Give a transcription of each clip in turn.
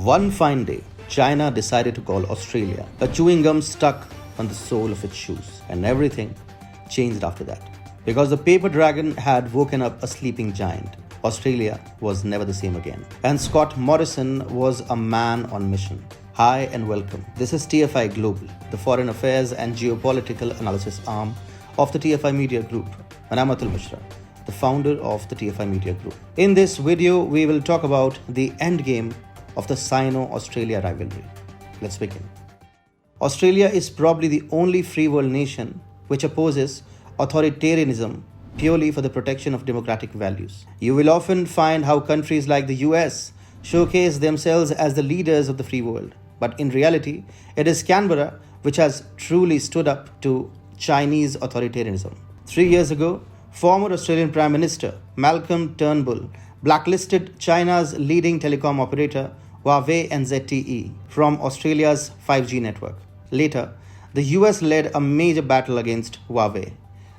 One fine day, China decided to call Australia. A chewing gum stuck on the sole of its shoes, and everything changed after that. Because the paper dragon had woken up a sleeping giant, Australia was never the same again. And Scott Morrison was a man on mission. Hi and welcome. This is TFI Global, the foreign affairs and geopolitical analysis arm of the TFI Media Group. And I'm Atul Mishra, the founder of the TFI Media Group. In this video, we will talk about the endgame of the Sino-Australia rivalry. Let's begin. Australia is probably the only free world nation which opposes authoritarianism purely for the protection of democratic values. You will often find how countries like the US showcase themselves as the leaders of the free world. But in reality, it is Canberra which has truly stood up to Chinese authoritarianism. 3 years ago, former Australian Prime Minister Malcolm Turnbull blacklisted China's leading telecom operator Huawei and ZTE from Australia's 5G network. Later, the US led a major battle against Huawei.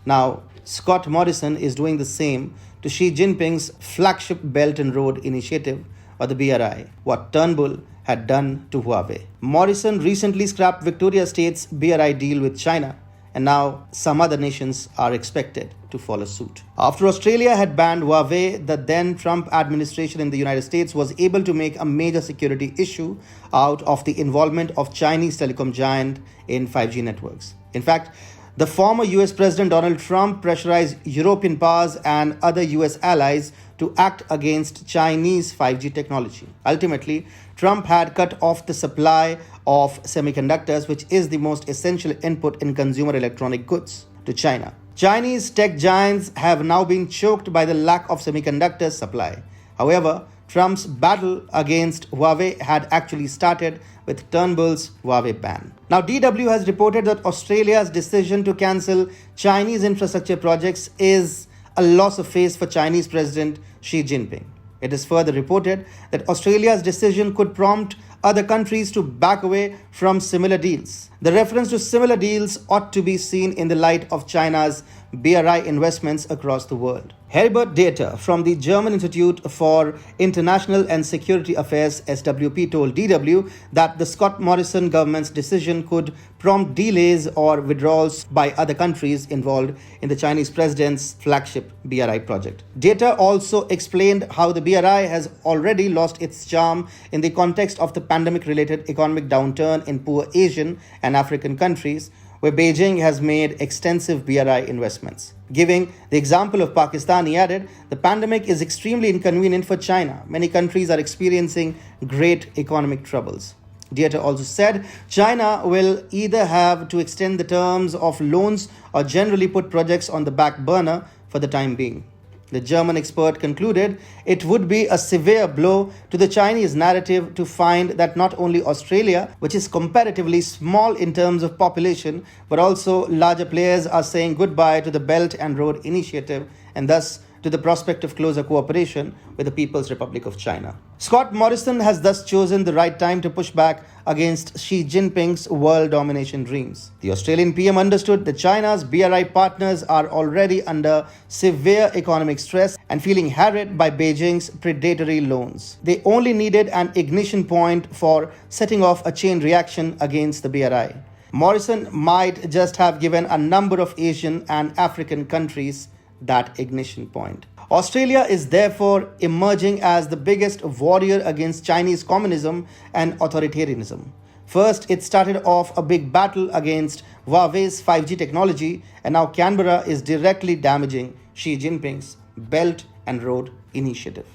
Now, Scott Morrison is doing the same to Xi Jinping's flagship Belt and Road Initiative, or the BRI, what Turnbull had done to Huawei. Morrison recently scrapped Victoria State's BRI deal with China, and now some other nations are expected to follow suit. After Australia had banned Huawei, the then Trump administration in the United States was able to make a major security issue out of the involvement of Chinese telecom giant in 5G networks. In fact, the former US President Donald Trump pressurized European powers and other US allies to act against Chinese 5G technology. Ultimately, Trump had cut off the supply of semiconductors, which is the most essential input in consumer electronic goods, to China. Chinese tech giants have now been choked by the lack of semiconductor supply. However, Trump's battle against Huawei had actually started with Turnbull's Huawei ban. Now, DW has reported that Australia's decision to cancel Chinese infrastructure projects is a loss of face for Chinese President Xi Jinping. It is further reported that Australia's decision could prompt other countries to back away from similar deals. The reference to similar deals ought to be seen in the light of China's BRI investments across the world. Herbert Data from the German Institute for International and Security Affairs (SWP) told DW that the Scott Morrison government's decision could prompt delays or withdrawals by other countries involved in the Chinese president's flagship BRI project. Data also explained how the BRI has already lost its charm in the context of the pandemic-related economic downturn in poor Asian and African countries, where Beijing has made extensive BRI investments. Giving the example of Pakistan, he added, the pandemic is extremely inconvenient for China. Many countries are experiencing great economic troubles. Dieter also said China will either have to extend the terms of loans or generally put projects on the back burner for the time being. The German expert concluded it would be a severe blow to the Chinese narrative to find that not only Australia, which is comparatively small in terms of population, but also larger players are saying goodbye to the Belt and Road Initiative and thus to the prospect of closer cooperation with the People's Republic of China. Scott Morrison has thus chosen the right time to push back against Xi Jinping's world domination dreams. The Australian PM understood that China's BRI partners are already under severe economic stress and feeling harried by Beijing's predatory loans. They only needed an ignition point for setting off a chain reaction against the BRI. Morrison might just have given a number of Asian and African countries that ignition point. Australia is therefore emerging as the biggest warrior against Chinese communism and authoritarianism. First, it started off a big battle against Huawei's 5G technology, and now Canberra is directly damaging Xi Jinping's Belt and Road Initiative.